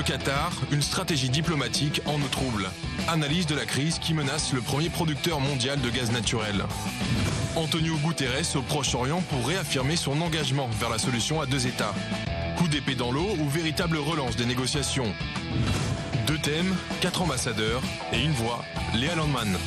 Qatar, une stratégie diplomatique en eau trouble. Analyse de la crise qui menace le premier producteur mondial de gaz naturel. Antonio Guterres au Proche-Orient pour réaffirmer son engagement vers la solution à 2 États. Coup d'épée dans l'eau ou véritable relance des négociations. 2 thèmes, 4 ambassadeurs et une voix, Léa Landman.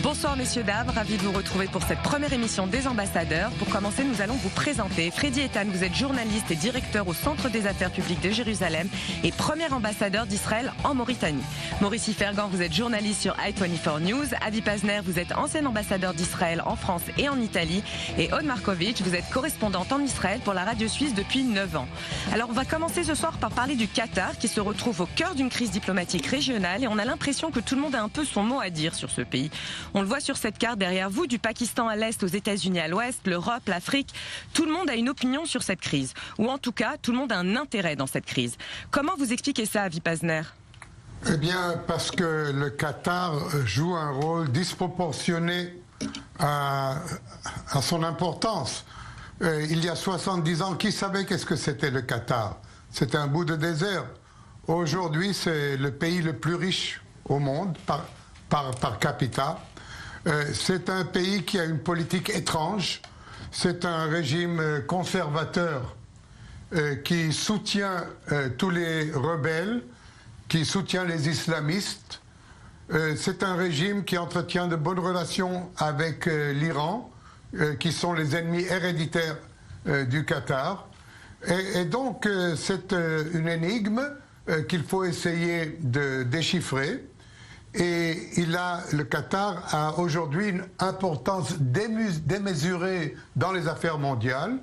Bonsoir messieurs, dames, ravi de vous retrouver pour cette première émission des ambassadeurs. Pour commencer, nous allons vous présenter Freddy Eitan, vous êtes journaliste et directeur au Centre des Affaires publiques de Jérusalem et premier ambassadeur d'Israël en Mauritanie. Maurice Fergan, vous êtes journaliste sur i24 News. Avi Pazner, vous êtes ancien ambassadeur d'Israël en France et en Italie. Et Aude Markovitch, vous êtes correspondante en Israël pour la radio suisse depuis 9 ans. Alors on va commencer ce soir par parler du Qatar qui se retrouve au cœur d'une crise diplomatique régionale et on a l'impression que tout le monde a un peu son mot à dire sur ce pays. On le voit sur cette carte derrière vous, du Pakistan à l'est aux États-Unis à l'ouest, l'Europe, l'Afrique. Tout le monde a une opinion sur cette crise. Ou en tout cas, tout le monde a un intérêt dans cette crise. Comment vous expliquez ça, Avi Pazner ? Eh bien, parce que le Qatar joue un rôle disproportionné à son importance. Il y a 70 ans, qui savait qu'est-ce que c'était le Qatar? C'était un bout de désert. Aujourd'hui, c'est le pays le plus riche au monde par capita. C'est un pays qui a une politique étrange. C'est un régime conservateur qui soutient tous les rebelles, qui soutient les islamistes. C'est un régime qui entretient de bonnes relations avec l'Iran, qui sont les ennemis héréditaires du Qatar. Et donc, c'est une énigme qu'il faut essayer de déchiffrer. Et le Qatar a aujourd'hui une importance démesurée dans les affaires mondiales.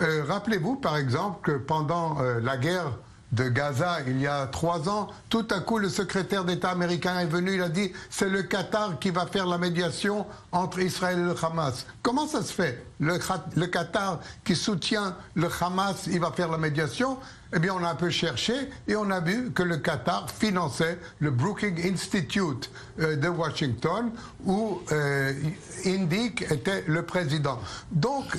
Rappelez-vous par exemple que pendant la guerre de Gaza, il y a 3 ans, tout à coup le secrétaire d'État américain est venu, il a dit c'est le Qatar qui va faire la médiation entre Israël et le Hamas. Comment ça se fait? Le Qatar qui soutient le Hamas, il va faire la médiation? Eh bien, on a un peu cherché et on a vu que le Qatar finançait le Brookings Institute de Washington où Indyk était le président. Donc,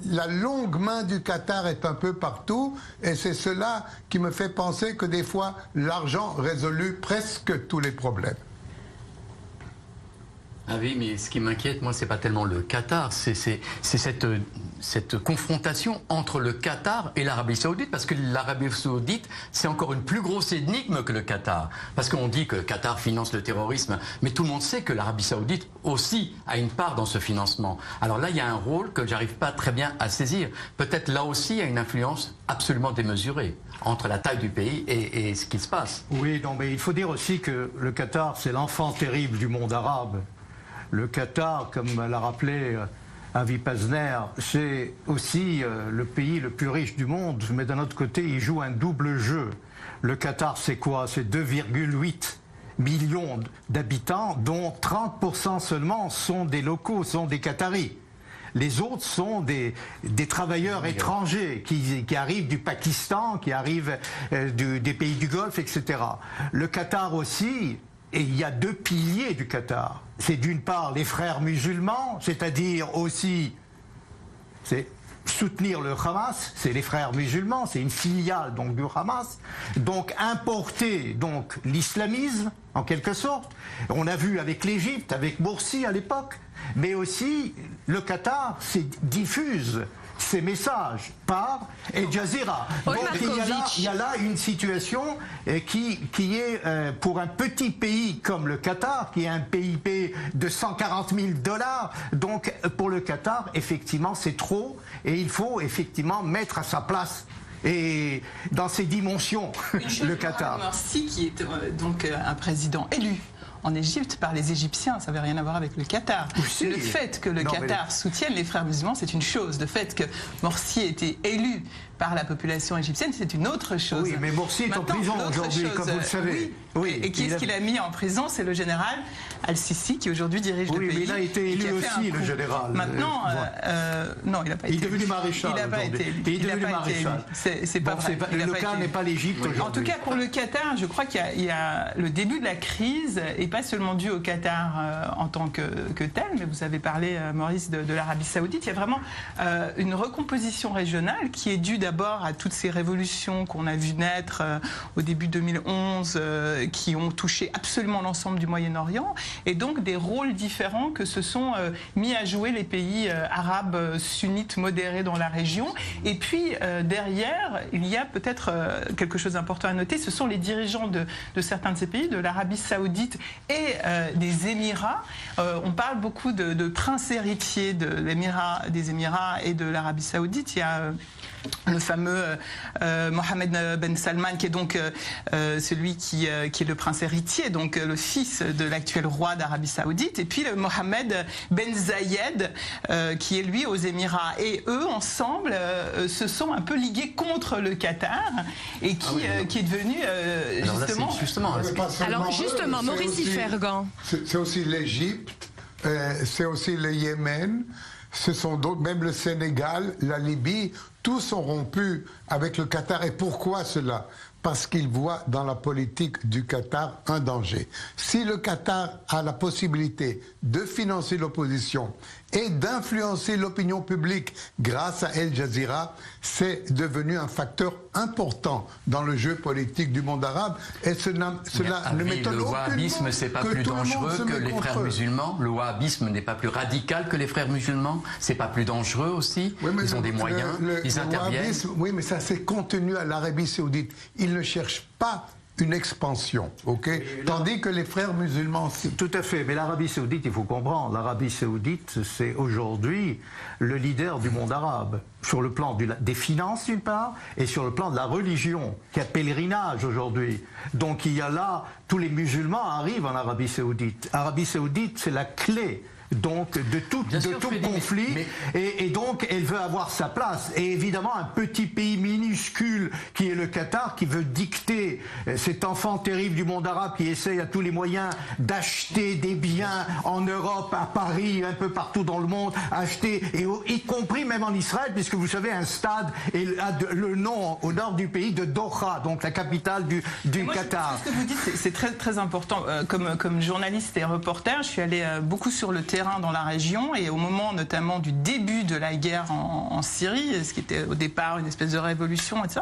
la longue main du Qatar est un peu partout et c'est cela qui me fait penser que des fois, l'argent résout presque tous les problèmes. Ah oui, mais ce qui m'inquiète, moi, c'est pas tellement le Qatar, c'est cette confrontation entre le Qatar et l'Arabie Saoudite, parce que l'Arabie Saoudite, c'est encore une plus grosse énigme que le Qatar. Parce qu'on dit que le Qatar finance le terrorisme, mais tout le monde sait que l'Arabie Saoudite aussi a une part dans ce financement. Alors là, il y a un rôle que j'arrive pas très bien à saisir. Peut-être là aussi, il y a une influence absolument démesurée entre la taille du pays et ce qui se passe. Oui, non, mais il faut dire aussi que le Qatar, c'est l'enfant terrible du monde arabe. Le Qatar, comme l'a rappelé Avi Pazner, c'est aussi le pays le plus riche du monde, mais d'un autre côté, il joue un double jeu. Le Qatar, c'est quoi? C'est 2,8 millions d'habitants, dont 30% seulement sont des locaux, sont des Qataris. Les autres sont des travailleurs étrangers qui arrivent du Pakistan, qui arrivent des pays du Golfe, etc. Le Qatar aussi, et il y a 2 piliers du Qatar. C'est d'une part les frères musulmans, c'est-à-dire aussi soutenir le Hamas, c'est les frères musulmans, c'est une filiale donc du Hamas, donc importer donc l'islamisme en quelque sorte. On a vu avec l'Égypte, avec Morsi à l'époque, mais aussi le Qatar diffuse ces messages par El Jazeera. Donc il y a là une situation qui est pour un petit pays comme le Qatar, qui a un PIB de 140 000 $, donc pour le Qatar, effectivement, c'est trop et il faut effectivement mettre à sa place. Et dans ces dimensions, le Qatar. Morsi, qui est donc un président élu en Égypte par les Égyptiens, ça n'avait rien à voir avec le Qatar. Aussi. Le fait que le Qatar soutienne les frères musulmans, c'est une chose. Le fait que Morsi ait été élu par la population égyptienne, c'est une autre chose. Oui, mais Morsi est en prison aujourd'hui, comme vous le savez. Oui, Et qui est-ce qu'il a mis en prison? C'est le général Al-Sisi qui aujourd'hui dirige le pays. Oui, mais il a été élu aussi, le général. Maintenant, non, il n'a pas été élu. Il est devenu maréchal. Il n'a pas été élu. Il est devenu maréchal. C'est pas vrai. Le cas n'est pas l'Égypte aujourd'hui. En tout cas, pour le Qatar, je crois qu'il y a le début de la crise, et pas seulement dû au Qatar en tant que tel, mais vous avez parlé, Maurice, de l'Arabie Saoudite. Il y a vraiment une recomposition régionale qui est due d'abord à toutes ces révolutions qu'on a vues naître au début 2011, qui ont touché absolument l'ensemble du Moyen-Orient, et donc des rôles différents que se sont mis à jouer les pays arabes sunnites modérés dans la région. Et puis derrière, il y a peut-être quelque chose d'important à noter, ce sont les dirigeants de certains de ces pays, de l'Arabie Saoudite et des Émirats. On parle beaucoup de princes héritiers des Émirats et de l'Arabie Saoudite. Il y a le fameux Mohammed Ben Salman, qui est donc celui qui est le prince héritier, donc le fils de l'actuel roi d'Arabie Saoudite, et puis le Mohammed Ben Zayed, qui est lui aux Émirats. Et eux, ensemble, se sont un peu ligués contre le Qatar, et qui est devenu Alors justement, Maurice Fergan. C'est aussi l'Égypte, c'est aussi le Yémen, ce sont d'autres, même le Sénégal, la Libye, tous sont rompus avec le Qatar. Et pourquoi cela? Parce qu'ils voient dans la politique du Qatar un danger. Si le Qatar a la possibilité de financer l'opposition et d'influencer l'opinion publique grâce à El Jazeera, c'est devenu un facteur important dans le jeu politique du monde arabe. Et cela ne m'étonne le aucunement wahhabisme, c'est pas plus dangereux que les frères musulmans. Le wahhabisme n'est pas plus radical que les frères musulmans. C'est pas plus dangereux aussi. Oui, ils ont des moyens, ils interviennent. Oui, mais ça c'est contenu à l'Arabie Saoudite. Ils ne cherchent pas une expansion, ok? Tandis que les frères musulmans... Tout à fait, mais l'Arabie Saoudite, il faut comprendre, l'Arabie Saoudite, c'est aujourd'hui le leader du monde arabe, sur le plan des finances d'une part, et sur le plan de la religion, qui a pèlerinage aujourd'hui. Donc il y a là, tous les musulmans arrivent en Arabie Saoudite. Arabie Saoudite, c'est la clé donc de tout conflit, et donc elle veut avoir sa place. Et évidemment un petit pays minuscule qui est le Qatar, qui veut dicter, cet enfant terrible du monde arabe qui essaye à tous les moyens d'acheter des biens en Europe, à Paris, un peu partout dans le monde, acheter, y compris même en Israël, puisque vous savez un stade a le nom au nord du pays de Doha, donc la capitale du Qatar. Ce que vous dites, c'est très très important. Comme journaliste et reporter, je suis allé beaucoup sur le terrain dans la région, et au moment notamment du début de la guerre en Syrie, ce qui était au départ une espèce de révolution, etc.,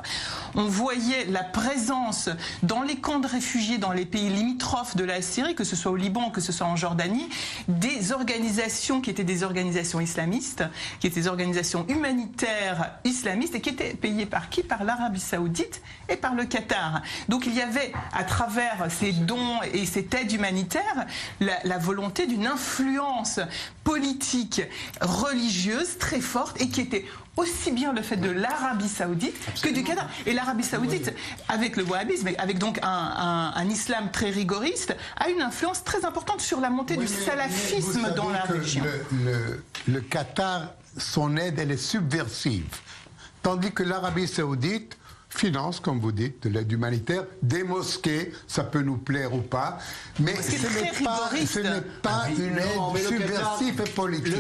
on voyait la présence dans les camps de réfugiés, dans les pays limitrophes de la Syrie, que ce soit au Liban, que ce soit en Jordanie, des organisations qui étaient des organisations islamistes, qui étaient des organisations humanitaires islamistes, et qui étaient payées par qui? Par l'Arabie Saoudite et par le Qatar. Donc il y avait, à travers ces dons et cette aide humanitaire, la volonté d'une influence politique, religieuse très forte, et qui était aussi bien le fait de l'Arabie Saoudite que du Qatar. Et l'Arabie Saoudite, avec le wahhabisme, avec donc un islam très rigoriste, a une influence très importante sur la montée du salafisme dans la région. Le Qatar, son aide, elle est subversive. Tandis que l'Arabie Saoudite finance, comme vous dites, de l'aide humanitaire, des mosquées, ça peut nous plaire ou pas, mais ce n'est pas une aide subversive et politique.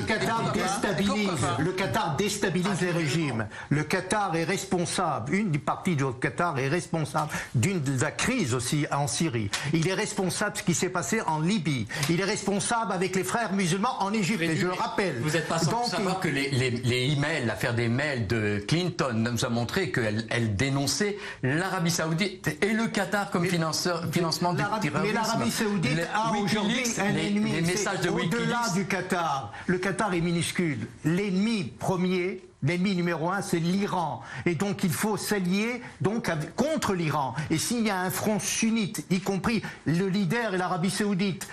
Le Qatar déstabilise les régimes. Le Qatar est responsable, une partie du Qatar est responsable de la crise aussi en Syrie. Il est responsable de ce qui s'est passé en Libye. Il est responsable avec les frères musulmans en Égypte, et je le rappelle. Vous n'êtes pas sans savoir que les emails, l'affaire des mails de Clinton nous a montré qu'elle dénonçait l'Arabie Saoudite et le Qatar comme financement du terrorisme. Mais l'Arabie Saoudite a aujourd'hui un ennemi. Les messages de au-delà du Qatar. Le Qatar est minuscule. L'ennemi premier, l'ennemi numéro un, c'est l'Iran. Et donc il faut s'allier contre l'Iran. Et s'il y a un front sunnite, y compris le leader et l'Arabie Saoudite,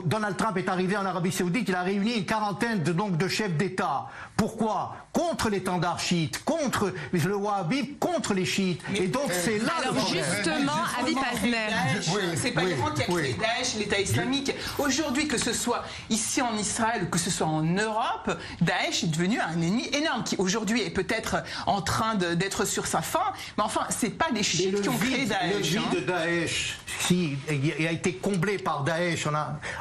Donald Trump est arrivé en Arabie Saoudite, il a réuni une quarantaine de chefs d'État. Pourquoi? Contre l'étendard chiite, contre le wahhabisme, contre les chiites. Et donc c'est là le problème. Justement, Avi Pazner. C'est pas l'Iran qui a créé Daesh, l'État islamique. Aujourd'hui, que ce soit ici en Israël ou que ce soit en Europe, Daesh est devenu un ennemi énorme qui aujourd'hui aujourd'hui est peut-être en train d'être sur sa fin, mais enfin, c'est pas les chiites qui ont créé Daesh. Le vide de Daesh, qui a été comblé par Daesh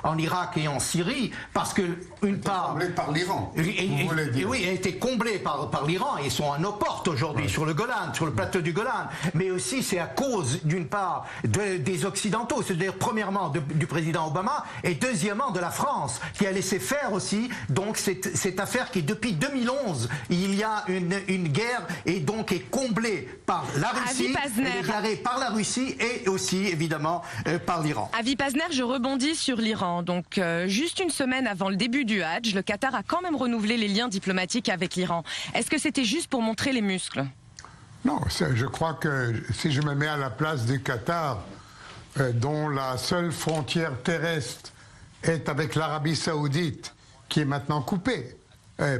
en Irak et en Syrie, parce que une part... Comblé par l'Iran, vous voulez dire. Oui, a été comblé par l'Iran. Ils sont à nos portes aujourd'hui, sur le Golan, sur le plateau du Golan. Mais aussi, c'est à cause, d'une part, des Occidentaux, c'est-à-dire premièrement du président Obama, et deuxièmement de la France, qui a laissé faire aussi. Donc cette affaire qui, depuis 2011, il y a une guerre et donc est comblée par la Russie, déclarée par la Russie et aussi évidemment par l'Iran. Avi Pazner, je rebondis sur l'Iran. Donc juste une semaine avant le début du Hadj, le Qatar a quand même renouvelé les liens diplomatiques avec l'Iran. Est-ce que c'était juste pour montrer les muscles? Non, je crois que si je me mets à la place du Qatar, dont la seule frontière terrestre est avec l'Arabie Saoudite, qui est maintenant coupée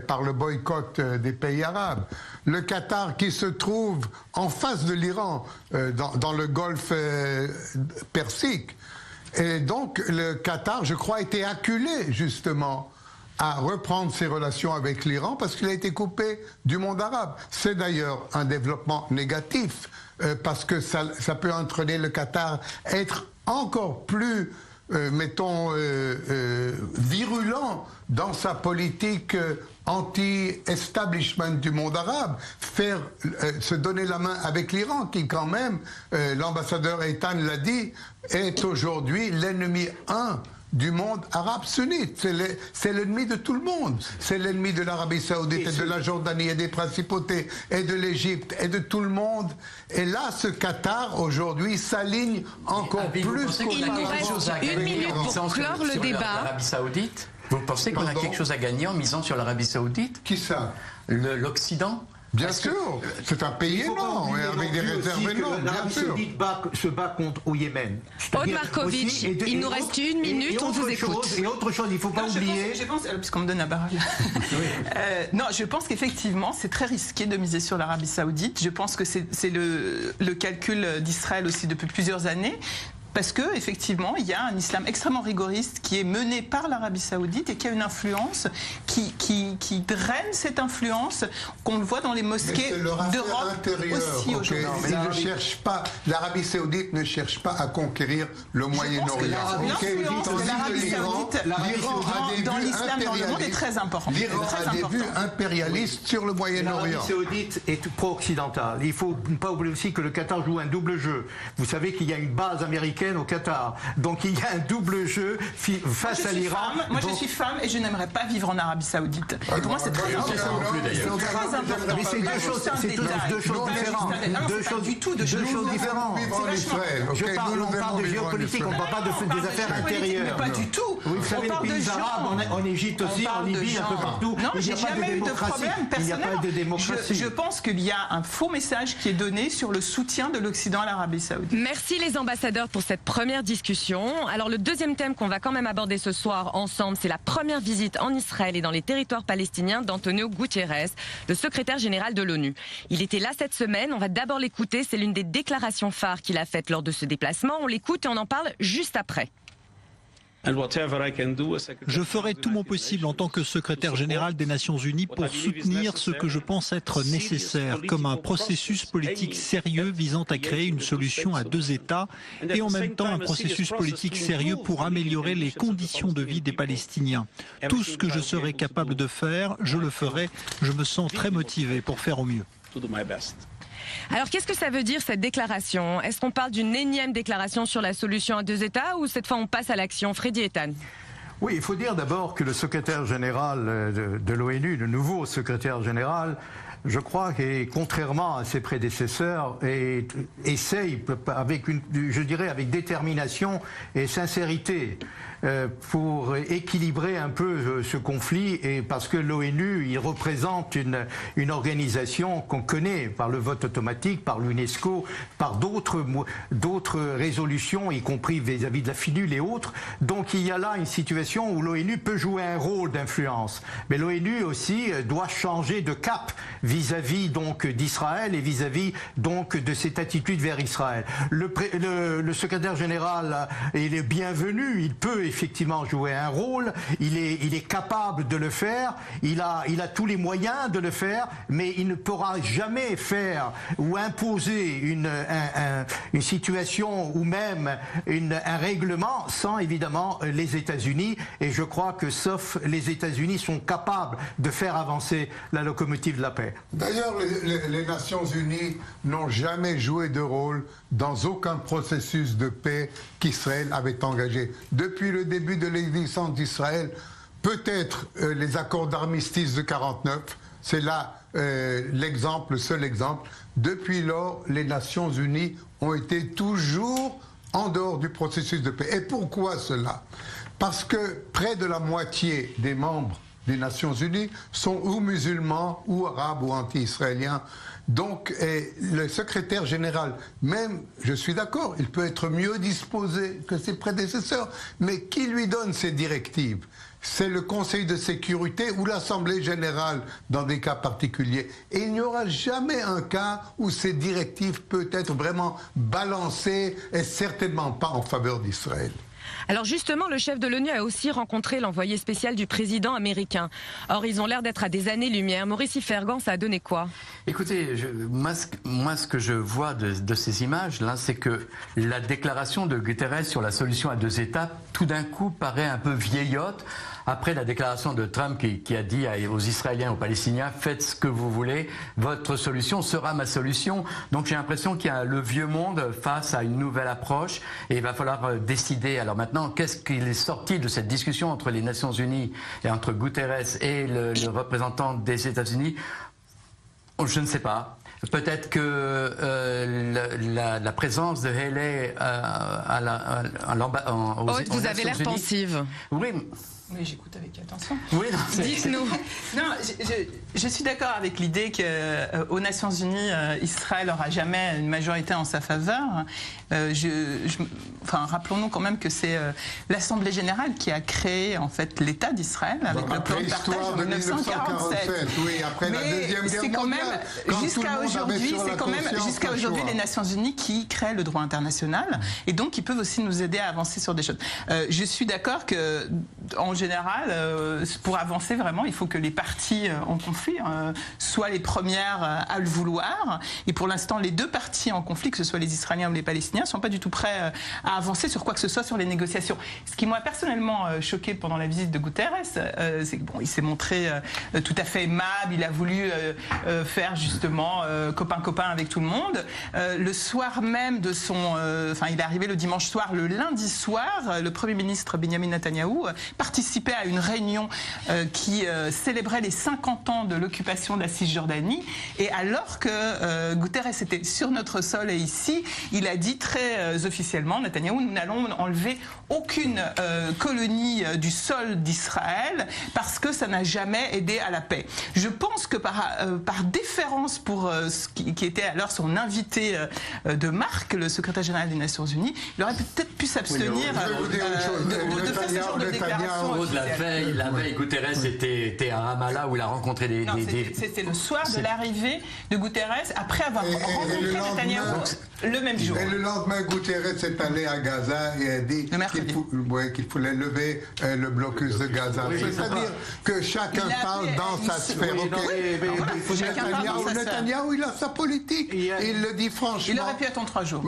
par le boycott des pays arabes. Le Qatar qui se trouve en face de l'Iran, dans le golfe Persique. Et donc le Qatar, je crois, a été acculé justement à reprendre ses relations avec l'Iran parce qu'il a été coupé du monde arabe. C'est d'ailleurs un développement négatif parce que ça peut entraîner le Qatar à être encore plus virulent dans sa politique anti-establishment du monde arabe, se donner la main avec l'Iran, qui quand même, l'ambassadeur Eitan l'a dit, est aujourd'hui l'ennemi 1 du monde arabe sunnite. C'est l'ennemi de tout le monde. C'est l'ennemi de l'Arabie Saoudite et de la Jordanie et des principautés et de l'Égypte et de tout le monde. Et là, ce Qatar, aujourd'hui, s'aligne encore plus. Il nous reste une minute pour clore le débat. L'Arabie Saoudite, vous pensez qu'on a quelque chose à gagner en misant sur l'Arabie Saoudite? Qui ça? L'Occident? Bien sûr, c'est un pays énorme, avec des réserves énormes, bien sûr. Saoudite se bat contre au Yémen. Aude Markovitch, il nous reste une minute, on vous écoute. Et autre chose, il ne faut pas oublier... Je pense, puisqu'on me donne la parole. Non, je pense qu'effectivement, c'est très risqué de miser sur l'Arabie Saoudite. Je pense que c'est le calcul d'Israël aussi depuis plusieurs années. Parce qu'effectivement, il y a un islam extrêmement rigoriste qui est mené par l'Arabie Saoudite et qui a une influence qui draine cette influence qu'on le voit dans les mosquées d'Europe aussi aujourd'hui. L'Arabie Saoudite ne cherche pas à conquérir le Moyen-Orient. L'influence de l'Arabie Saoudite dans l'islam dans le monde est très importante. L'Iran a des vues impérialistes sur le Moyen-Orient. L'Arabie Saoudite est pro-occidentale. Il ne faut pas oublier aussi que le Qatar joue un double jeu. Vous savez qu'il y a une base américaine au Qatar. Donc il y a un double jeu face à l'Iran. Moi je suis femme et je n'aimerais pas vivre en Arabie Saoudite. Et pour moi c'est très important. Mais c'est deux choses différentes. Deux choses différentes. On parle de géopolitique, on ne parle pas des affaires intérieures. Mais pas du tout. Vous savez, les pays arabes, en Égypte aussi, en Libye, un peu partout. Non, j'ai jamais eu de problème personnellement. Je pense qu'il y a un faux message qui est donné sur le soutien de l'Occident à l'Arabie Saoudite. Merci les ambassadeurs pour cette première discussion. Alors le deuxième thème qu'on va quand même aborder ce soir ensemble, c'est la première visite en Israël et dans les territoires palestiniens d'Antonio Guterres, le secrétaire général de l'ONU. Il était là cette semaine, on va d'abord l'écouter, c'est l'une des déclarations phares qu'il a faites lors de ce déplacement. On l'écoute et on en parle juste après. Je ferai tout mon possible en tant que secrétaire général des Nations Unies pour soutenir ce que je pense être nécessaire comme un processus politique sérieux visant à créer une solution à deux États et en même temps un processus politique sérieux pour améliorer les conditions de vie des Palestiniens. Tout ce que je serai capable de faire, je le ferai. Je me sens très motivé pour faire au mieux. Alors qu'est-ce que ça veut dire cette déclaration? Est-ce qu'on parle d'une énième déclaration sur la solution à deux États ou cette fois on passe à l'action? Freddy Eitan. Oui, il faut dire d'abord que le secrétaire général de l'ONU, le nouveau secrétaire général, je crois que contrairement à ses prédécesseurs, essaye avec avec détermination et sincérité pour équilibrer un peu ce conflit, et parce que l'ONU, il représente une organisation qu'on connaît par le vote automatique, par l'UNESCO, par d'autres résolutions, y compris vis-à-vis de la FINUL et autres. Donc il y a là une situation situation où l'ONU peut jouer un rôle d'influence. Mais l'ONU aussi doit changer de cap vis-à-vis donc d'Israël et vis-à-vis donc de cette attitude vers Israël. Le secrétaire général, il est bienvenu, il peut effectivement jouer un rôle, il est capable de le faire, il a tous les moyens de le faire, mais il ne pourra jamais faire ou imposer une situation ou même un règlement sans évidemment les États-Unis. Et je crois que sauf les États-Unis sont capables de faire avancer la locomotive de la paix. D'ailleurs, les Nations Unies n'ont jamais joué de rôle dans aucun processus de paix qu'Israël avait engagé. Depuis le début de l'existence d'Israël, peut-être les accords d'armistice de 49, c'est là l'exemple, le seul exemple. Depuis lors, les Nations Unies ont été toujours en dehors du processus de paix. Et pourquoi cela? Parce que près de la moitié des membres des Nations Unies sont ou musulmans, ou arabes, ou anti-israéliens. Donc, le secrétaire général, même, je suis d'accord, il peut être mieux disposé que ses prédécesseurs, mais qui lui donne ces directives? C'est le Conseil de sécurité ou l'Assemblée générale dans des cas particuliers. Et il n'y aura jamais un cas où ces directives peuvent être vraiment balancées et certainement pas en faveur d'Israël. Alors justement, le chef de l'ONU a aussi rencontré l'envoyé spécial du président américain. Or, ils ont l'air d'être à des années-lumière. Maurice Yfergan, ça a donné quoi? Écoutez, moi, ce que je vois de ces images-là, c'est que la déclaration de Guterres sur la solution à 2 États, tout d'un coup, paraît un peu vieillotte. Après la déclaration de Trump qui a dit aux Israéliens, aux Palestiniens, faites ce que vous voulez, votre solution sera ma solution. Donc j'ai l'impression qu'il y a le vieux monde face à une nouvelle approche et il va falloir décider. Alors maintenant, qu'est-ce qu'il est sorti de cette discussion entre les Nations Unies et entre Guterres et le représentant des États-Unis? Je ne sais pas. Peut-être que la présence de Haley vous avez l'air pensive. Oui. Oui, j'écoute avec attention. Oui, dites-nous. Non, je suis d'accord avec l'idée qu'aux Nations Unies, Israël n'aura jamais une majorité en sa faveur. Rappelons-nous quand même que c'est l'Assemblée générale qui a créé en fait l'État d'Israël avec le plan de partage en 1947. Oui, après la Deuxième Guerre mondiale. Jusqu'à aujourd'hui, les Nations Unies qui créent le droit international et donc ils peuvent aussi nous aider à avancer sur des choses. Je suis d'accord que en général, pour avancer vraiment, il faut que les parties en conflit soient les premières à le vouloir. Et pour l'instant, les 2 parties en conflit, que ce soit les Israéliens ou les Palestiniens, ne sont pas du tout prêts à avancer sur quoi que ce soit sur les négociations. Ce qui m'a personnellement choqué pendant la visite de Guterres, c'est qu'il s'est montré tout à fait aimable. Il a voulu faire justement copain-copain avec tout le monde. Le soir même de il est arrivé le dimanche soir, le lundi soir, le Premier ministre Benjamin Netanyahou participait à une réunion qui célébrait les 50 ans de l'occupation de la Cisjordanie. Et alors que Guterres était sur notre sol et ici, il a dit très officiellement, Netanyahou, nous n'allons enlever aucune colonie du sol d'Israël parce que ça n'a jamais aidé à la paix. Je pense que par déférence pour ce qui était alors son invité de marque, le secrétaire général des Nations Unies, il aurait peut-être pu s'abstenir de faire ce genre de déclaration. La veille, Guterres était à Ramallah où il a rencontré des... C'était le soir de l'arrivée de Guterres, après avoir rencontré Netanyahou le même jour. Et le lendemain, Guterres est allé à Gaza et a dit qu'il fallait lever le blocus de Gaza. C'est-à-dire que chacun parle dans sa sphère. Netanyahou, il a sa politique. Il le dit franchement. Il aurait pu attendre 3 jours.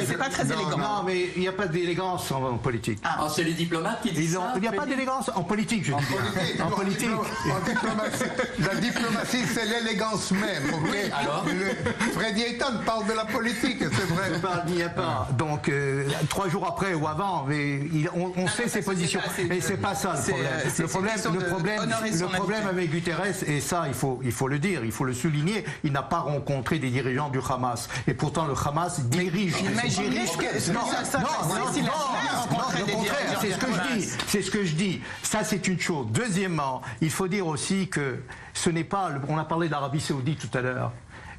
C'est pas très élégant. Non, mais il n'y a pas d'élégance en politique. C'est les diplomates qui disent ça. Il n'y a pas d'élégance en politique, je dis bien. En politique. En diplomatie. La diplomatie, c'est l'élégance même. Okay? Alors Freddy Ayton parle de la politique, c'est vrai. Il n'y a pas. Donc, 3 jours après ou avant, on sait ses positions. Mais c'est pas ça le problème. Le problème avec Guterres, et ça, il faut le dire, il faut le souligner, il n'a pas rencontré des dirigeants du Hamas. Et pourtant, le Hamas dirige. C'est ce que je dis. Ça, c'est une chose. Deuxièmement, il faut dire aussi que ce n'est pas... On a parlé d'Arabie Saoudite tout à l'heure.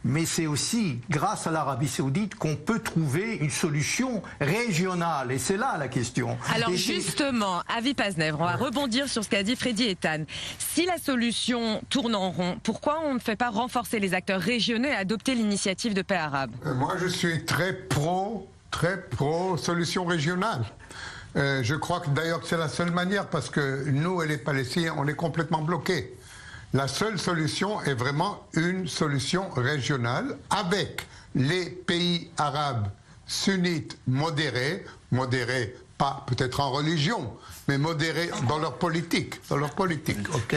mais c'est aussi grâce à l'Arabie Saoudite qu'on peut trouver une solution régionale. Et c'est là la question. Alors justement, Avi Paznev, on va rebondir sur ce qu'a dit Freddy Ethan. Si la solution tourne en rond, pourquoi on ne fait pas renforcer les acteurs régionaux et adopter l'initiative de paix arabe? Moi, je suis très pro solution régionale. Je crois que d'ailleurs que c'est la seule manière, parce que nous et les Palestiniens, on est complètement bloqués. La seule solution est vraiment une solution régionale avec les pays arabes sunnites modérés, pas peut-être en religion, mais modérés dans leur politique, ok?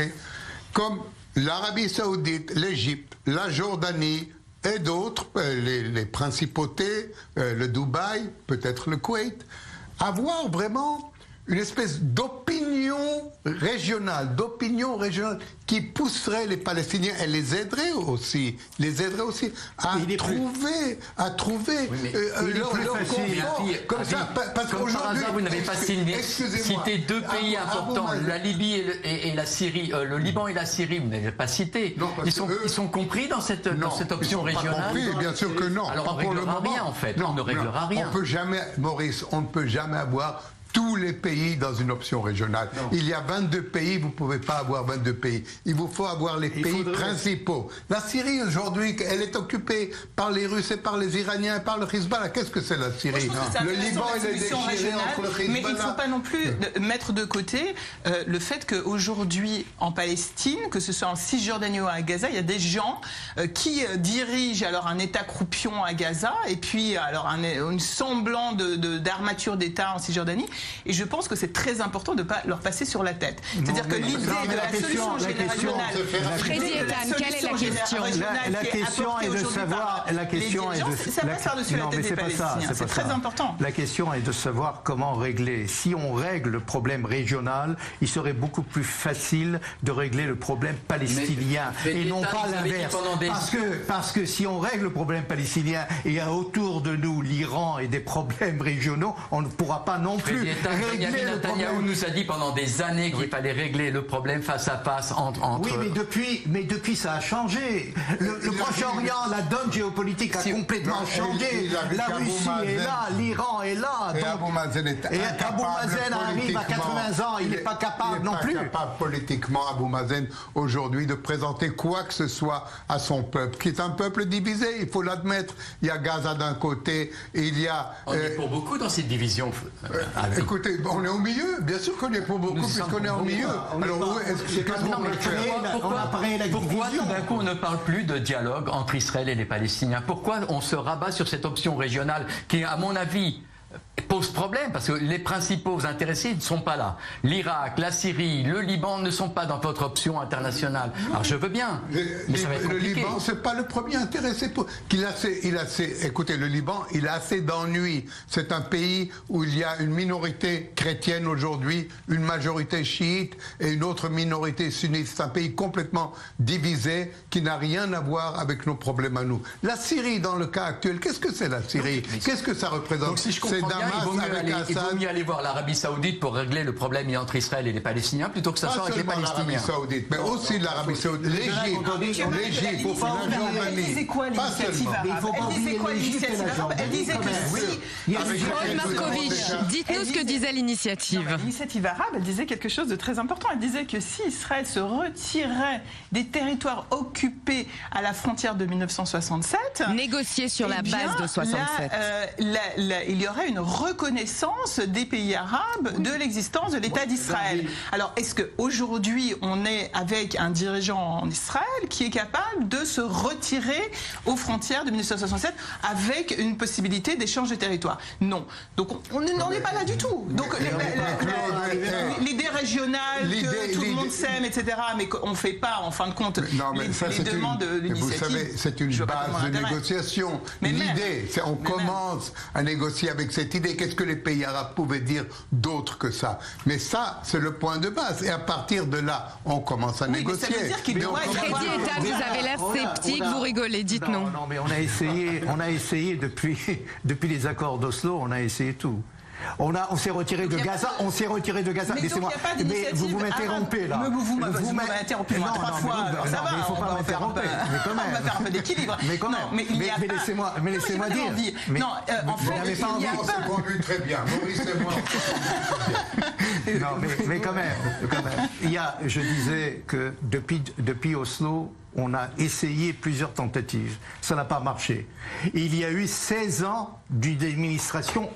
Comme l'Arabie Saoudite, l'Égypte, la Jordanie et d'autres, les principautés, le Dubaï, peut-être le Koweït, avoir vraiment une espèce d'opinion régionale qui pousserait les Palestiniens et les aiderait aussi à trouver leur confort. Comme ça, parce qu'aujourd'hui, vous n'avez pas cité deux pays importants, la Libye et la Syrie, le Liban et la Syrie, vous n'avez pas cité. Non, ils sont compris dans cette option régionale. Compris, bien sûr que non. Alors on ne réglera rien en fait. On ne réglera rien. On peut jamais, Maurice, on ne peut jamais avoir tous les pays dans une option régionale. Non. Il y a 22 pays, vous ne pouvez pas avoir 22 pays. Il vous faut avoir les pays principaux. La Syrie, aujourd'hui, elle est occupée par les Russes et par les Iraniens et par le Hezbollah. Qu'est-ce que c'est la Syrie? Le Liban, il est déchiré entre le Hezbollah. Mais il ne faut pas non plus mettre de côté le fait qu'aujourd'hui, en Palestine, que ce soit en Cisjordanie ou à Gaza, il y a des gens qui dirigent alors un État croupion à Gaza et puis alors un semblant d'armature d'État en Cisjordanie. Et je pense que c'est très important de ne pas leur passer sur la tête. C'est-à-dire que l'idée de la solution régionale... Freddy Ethan, quelle est la question? La question est de savoir... Ça passe par-dessus la tête des Palestiniens. C'est très important. La question est de savoir comment régler. Si on règle le problème régional, il serait beaucoup plus facile de régler le problème palestinien. Et non pas l'inverse. Parce que si on règle le problème palestinien et il y a autour de nous l'Iran et des problèmes régionaux, on ne pourra pas non plus régler le problème. Nous a dit pendant des années qu'il fallait régler le problème face à face entre... Oui, mais depuis ça a changé. Le Proche-Orient, la donne géopolitique a complètement changé. La Russie est là, l'Iran est là. Et Abou Mazen est Abou Mazen arrive à 80 ans, il n'est pas capable non plus. Il n'est pas capable politiquement, Abou Mazen, aujourd'hui, de présenter quoi que ce soit à son peuple, qui est un peuple divisé, il faut l'admettre. Il y a Gaza d'un côté, et il y a... On est pour beaucoup dans cette division. Écoutez, on est au milieu, bien sûr qu'on est pour beaucoup, puisqu'on est au milieu. Alors, pourquoi tout d'un coup on ne parle plus de dialogue entre Israël et les Palestiniens? Pourquoi on se rabat sur cette option régionale qui, à mon avis, pose problème, parce que les principaux intéressés ne sont pas là. L'Irak, la Syrie, le Liban ne sont pas dans votre option internationale. Alors je veux bien, mais ça va être compliqué. Le Liban, c'est pas le premier intéressé. Écoutez, le Liban, il a assez d'ennuis. C'est un pays où il y a une minorité chrétienne aujourd'hui, une majorité chiite et une autre minorité sunnite. C'est un pays complètement divisé qui n'a rien à voir avec nos problèmes à nous. La Syrie, dans le cas actuel, qu'est-ce que c'est la Syrie? Qu'est-ce que ça représente? Donc, si je comprends bien, il vaut mieux aller voir l'Arabie Saoudite pour régler le problème entre Israël et les Palestiniens plutôt que ça soit avec les Palestiniens. L'Arabie Saoudite, mais aussi l'Arabie Saoudite, l'Égypte, la Jordanie. Elle disait quoi l'initiative arabe? Elle disait que si... Paul Markovitch, dites-nous ce que disait l'initiative. L'initiative arabe, elle disait quelque chose de très important. Elle disait que si Israël se retirait des territoires occupés à la frontière de 1967... Négocier sur la base de 67. Il y aurait une reconnaissance des pays arabes de l'existence de l'État d'Israël. Alors, est-ce qu'aujourd'hui, on est avec un dirigeant en Israël qui est capable de se retirer aux frontières de 1967 avec une possibilité d'échange de territoire? Non. Donc, on n'en est pas là du tout. Donc, l'idée régionale, que tout le monde s'aime, etc., mais qu'on ne fait pas, en fin de compte, les demandes de l'initiative. Vous savez, c'est une base de négociation. L'idée, c'est on commence à négocier avec cette idée. Qu'est-ce que les pays arabes pouvaient dire d'autre que ça? Mais ça, c'est le point de base. Et à partir de là, on commence à négocier. Freddy Ethan, vous avez l'air sceptique, vous rigolez, dites-nous. Non, mais on a essayé depuis les accords d'Oslo, on a essayé tout. On s'est retiré de Gaza. On s'est retiré de Gaza. Laissez-moi. Mais vous m'interrompez là. Vous m'avez interrompu 3 fois. Ça va. Il ne faut pas m'interrompre. Mais quand même. On va faire un peu d'équilibre. Mais quand même. Mais laissez-moi dire. Non, en fait, il n'y a pas. On lui très bien. Maurice et moi. Non, mais quand même. Je disais que depuis Oslo, on a essayé plusieurs tentatives. Ça n'a pas marché. Il y a eu 16 ans d'une administration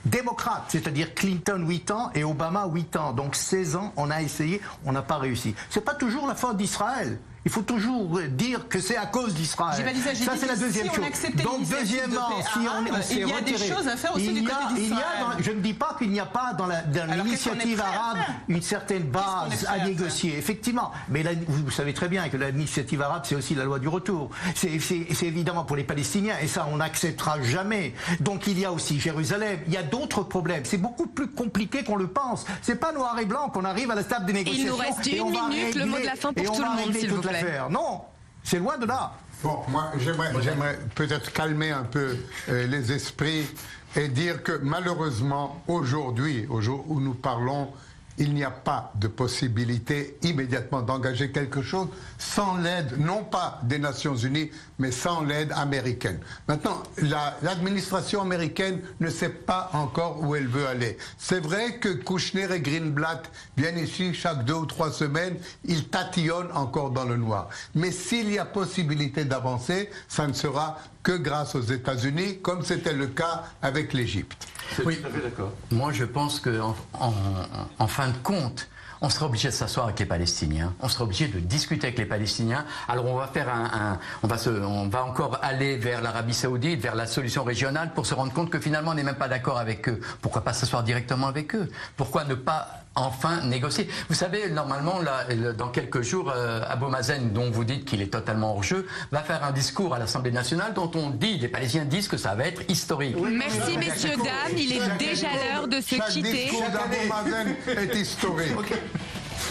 démocrate, c'est-à-dire Clinton 8 ans et Obama 8 ans. Donc 16 ans, on a essayé, on n'a pas réussi. C'est pas toujours la faute d'Israël. Il faut toujours dire que c'est à cause d'Israël. Ça, c'est la deuxième chose. Donc, deuxièmement, si on s'est retiré, il y a des choses à faire aussi du côté d'Israël. Je ne dis pas qu'il n'y a pas dans l'initiative arabe une certaine base à négocier, effectivement. Mais là, vous savez très bien que l'initiative arabe, c'est aussi la loi du retour. C'est évidemment pour les Palestiniens, et ça, on n'acceptera jamais. Donc, il y a aussi Jérusalem. Il y a d'autres problèmes. C'est beaucoup plus compliqué qu'on le pense. C'est pas noir et blanc qu'on arrive à la table des négociations. Il nous reste une minute, le mot de la fin pour tout le monde, s'il vous plaît. Non, c'est loin de là. Bon, moi, j'aimerais peut-être calmer un peu les esprits et dire que malheureusement, aujourd'hui, au jour où nous parlons, il n'y a pas de possibilité immédiatement d'engager quelque chose sans l'aide, non pas des Nations Unies, mais sans l'aide américaine. Maintenant, l'administration américaine ne sait pas encore où elle veut aller. C'est vrai que Kouchner et Greenblatt viennent ici chaque 2 ou 3 semaines, ils tatillonnent encore dans le noir. Mais s'il y a possibilité d'avancer, ça ne sera que grâce aux États-Unis, comme c'était le cas avec l'Égypte. Oui, d'accord. Moi, je pense qu'en fin de compte, on sera obligé de s'asseoir avec les Palestiniens. On sera obligé de discuter avec les Palestiniens. Alors, on va faire on va encore aller vers l'Arabie Saoudite, vers la solution régionale, pour se rendre compte que finalement, on n'est même pas d'accord avec eux. Pourquoi pas s'asseoir directement avec eux? Pourquoi ne pas enfin négocier? Vous savez, normalement, là, dans quelques jours, Abou Mazen, dont vous dites qu'il est totalement hors jeu, va faire un discours à l'Assemblée nationale dont les Palestiniens disent que ça va être historique. Oui, merci, messieurs, dames. Il est déjà l'heure de se quitter. Chaque discours d'Abou Mazen est historique. Okay.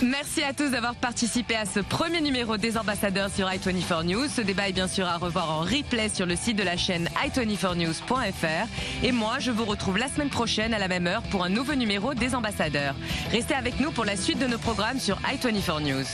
Merci à tous d'avoir participé à ce premier numéro des ambassadeurs sur i24 News. Ce débat est bien sûr à revoir en replay sur le site de la chaîne i24news.fr. Et moi, je vous retrouve la semaine prochaine à la même heure pour un nouveau numéro des ambassadeurs. Restez avec nous pour la suite de nos programmes sur i24 News.